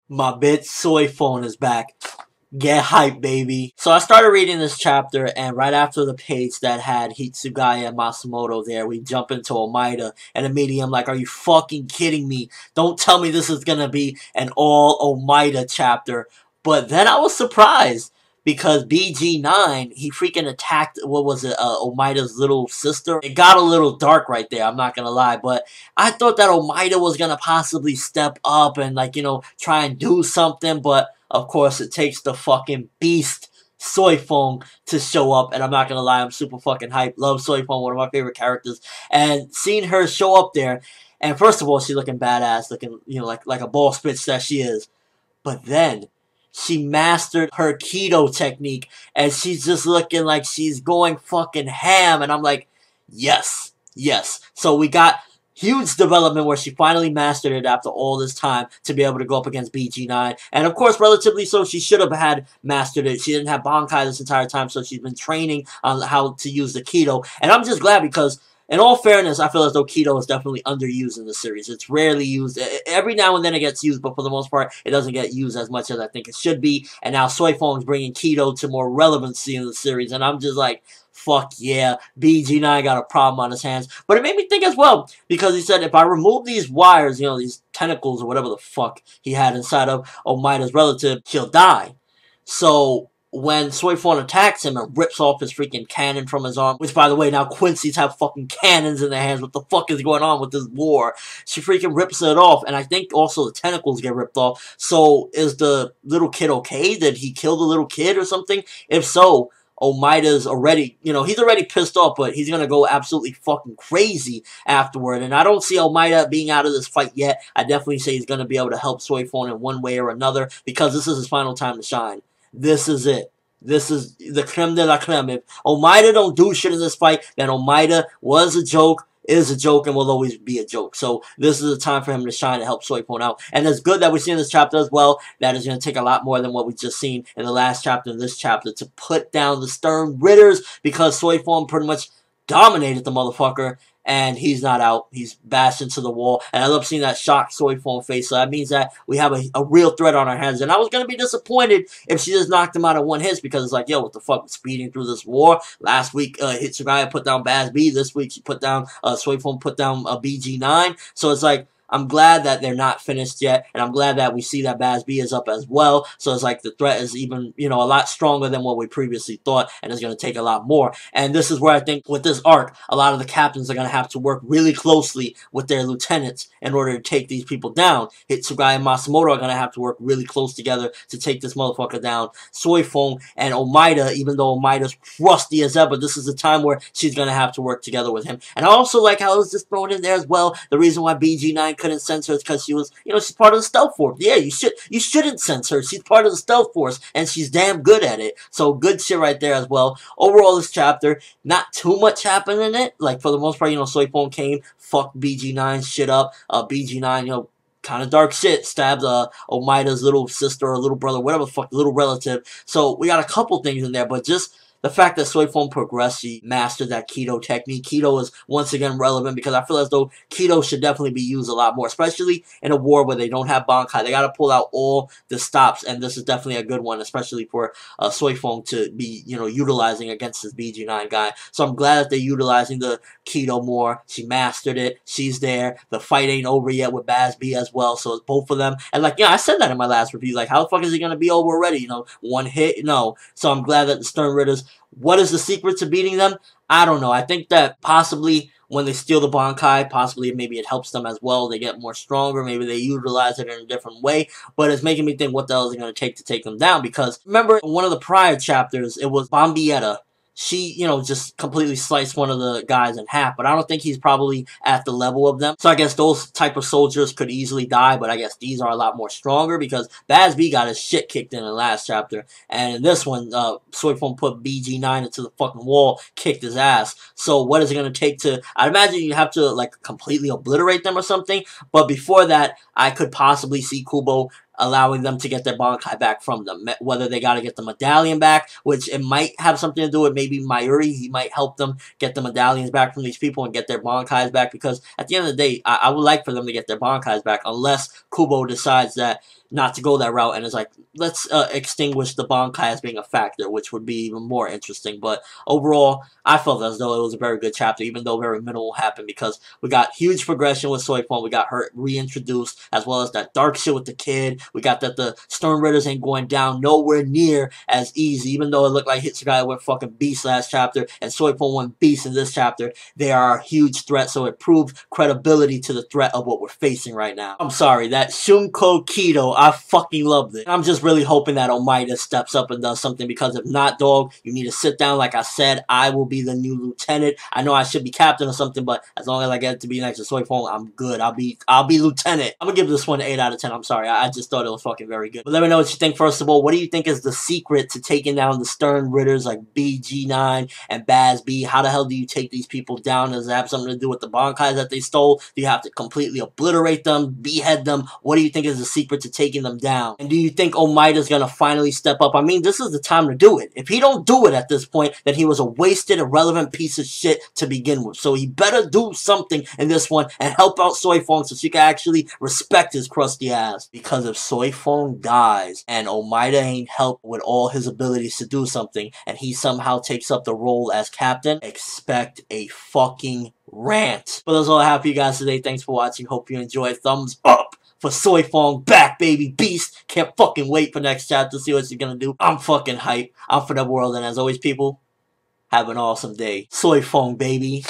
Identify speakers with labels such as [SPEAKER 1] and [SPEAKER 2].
[SPEAKER 1] My bitch Soi Fon is back. Get hype, baby. So I started reading this chapter, and right after the page that had Hitsugaya and Masamoto there, we jump into Omaida, and immediately I'm like, are you fucking kidding me? Don't tell me this is gonna be an all Omaida chapter. But then I was surprised, because Bg9, he freaking attacked, what was it, Omaida's little sister. It got a little dark right there, I'm not gonna lie, but I thought that Omaida was gonna possibly step up and, like, try and do something, but of course, it takes the fucking beast Soi Fon to show up, and I'm not gonna lie, I'm super fucking hyped. Love Soi Fon, one of my favorite characters, and seeing her show up there, and first of all, she's looking badass, looking, like a boss bitch that she is, but then she mastered her keto technique, and she's just looking like she's going fucking ham, and I'm like, yes, yes. So we got huge development where she finally mastered it after all this time to be able to go up against Bg9. And of course, relatively so, she should have had mastered it. She didn't have Bankai this entire time, so she's been training on how to use the Keto. And I'm just glad because, in all fairness, I feel as though Keto is definitely underused in the series. It's rarely used. Every now and then it gets used, but for the most part, it doesn't get used as much as I think it should be. And now Soi Fon is bringing Keto to more relevancy in the series, and I'm just like, fuck yeah, Bg9 got a problem on his hands. But it made me think as well, because he said, if I remove these wires, these tentacles or whatever the fuck he had inside of Omaida's relative, he'll die. So when Soi Fon attacks him and rips off his freaking cannon from his arm, which, by the way, now Quincy's have fucking cannons in their hands. What the fuck is going on with this war? She freaking rips it off, and I think also the tentacles get ripped off. So is the little kid okay? Did he kill the little kid or something? If so, Omaida's already, he's already pissed off, but he's going to go absolutely fucking crazy afterward. And I don't see Omaida being out of this fight yet. I definitely say he's going to be able to help Soi Fon in one way or another, because this is his final time to shine. This is it. This is the creme de la creme. If Omaida don't do shit in this fight, then Omaida was a joke, is a joke, and will always be a joke. So this is a time for him to shine and help Soi Fon out. And it's good that we see in this chapter as well that is going to take a lot more than what we just seen in the last chapter and this chapter to put down the Stern-Ritters, because Soi Fon pretty much dominated the motherfucker, and he's not out. He's bashed into the wall. And I love seeing that shocked Soi Fon face. So that means that we have a real threat on our hands. And I was going to be disappointed if she just knocked him out in one hit, because it's like, yo, what the fuck, speeding through this war? Last week, Hitsugaya put down Baz B. This week, she put down, Soi Fon put down Bg9. So it's like, I'm glad that they're not finished yet, and I'm glad that we see that Baz B is up as well, so it's like the threat is even, a lot stronger than what we previously thought, and it's going to take a lot more. And this is where I think with this arc, a lot of the captains are going to have to work really closely with their lieutenants in order to take these people down. Hitsugaya and Masamoto are going to have to work really close together to take this motherfucker down. Soi Fon and Omaida, even though Omaida's crusty as ever, this is a time where she's going to have to work together with him. And I also like how it was just thrown in there as well, the reason why Bg9 couldn't sense her is because she was, she's part of the stealth force. Yeah, you shouldn't sense her. She's part of the stealth force, and she's damn good at it. So good shit right there as well. Overall, this chapter, not too much happened in it. Like, for the most part, Soi Fon came, fucked Bg9 shit up. Bg9, kind of dark shit, stabbed Omaida's little sister or little brother, whatever the fuck, little relative. So we got a couple things in there, but just the fact that Soi Fon progressed, she mastered that Keto technique. Keto is once again relevant, because I feel as though Keto should definitely be used a lot more, especially in a war where they don't have Bankai. They got to pull out all the stops, and this is definitely a good one, especially for Soi Fon to be, utilizing against this Bg9 guy. So I'm glad that they're utilizing the Keto more. She mastered it. She's there. The fight ain't over yet with Baz B as well, so it's both of them. And like, I said that in my last review. Like, how the fuck is it going to be over already? One hit? No. So I'm glad that the Stern-Ritters. What is the secret to beating them? I don't know. I think that possibly when they steal the Bankai, possibly maybe it helps them as well. They get more stronger. Maybe they utilize it in a different way. But it's making me think, what the hell is it going to take them down? Because remember, in one of the prior chapters, it was Bombietta. She, just completely sliced one of the guys in half, but I don't think he's probably at the level of them. So I guess those type of soldiers could easily die, but I guess these are a lot more stronger, because Baz B got his shit kicked in the last chapter, and in this one, Soi Fon put Bg9 into the fucking wall, kicked his ass. So what is it going to take to, I'd imagine you have to, like, completely obliterate them or something, but before that, I could possibly see Kubo allowing them to get their Bankai back from them. Whether they got to get the medallion back, which it might have something to do with maybe Mayuri. He might help them get the medallions back from these people and get their Bankais back, because at the end of the day, I would like for them to get their Bankais back, unless Kubo decides that, not to go that route, and it's like, let's extinguish the Bankai as being a factor, which would be even more interesting. But overall, I felt as though it was a very good chapter, even though very minimal happened, because we got huge progression with Soi Fon. We got her reintroduced, as well as that dark shit with the kid. We got that the Stern-Ritters ain't going down nowhere near as easy, even though it looked like Hitsugaya went fucking beast last chapter, and Soi Fon went beast in this chapter. They are a huge threat, so it proved credibility to the threat of what we're facing right now. I'm sorry, that Shunko Kido, I fucking loved it. I'm just really hoping that Omaida steps up and does something, because if not, dog, you need to sit down. Like I said, I will be the new lieutenant. I know I should be captain or something, but as long as I get to be next to Soi Fon, I'm good. I'll be lieutenant. I'm gonna give this one an 8 out of 10. I'm sorry, I just thought it was fucking very good. But let me know what you think. First of all, what do you think is the secret to taking down the Stern-Ritters like Bg9 and Baz B? How the hell do you take these people down? Does it have something to do with the Bankais that they stole? Do you have to completely obliterate them, behead them? What do you think is the secret to taking them down? And do you think Omaida's gonna finally step up? I mean, this is the time to do it. If he don't do it at this point, then he was a wasted, irrelevant piece of shit to begin with. So he better do something in this one and help out Soi Fon so she can actually respect his crusty ass. Because if Soi Fon dies and Omaida ain't helped with all his abilities to do something, and he somehow takes up the role as captain, expect a fucking rant. But that's all I have for you guys today. Thanks for watching. Hope you enjoyed. Thumbs up for Soi Fon back, baby. Beast. Can't fucking wait for next chapter to see what she's gonna do. I'm fucking hype. I'm ForneverWorld, and as always, people, have an awesome day. Soi Fon, baby.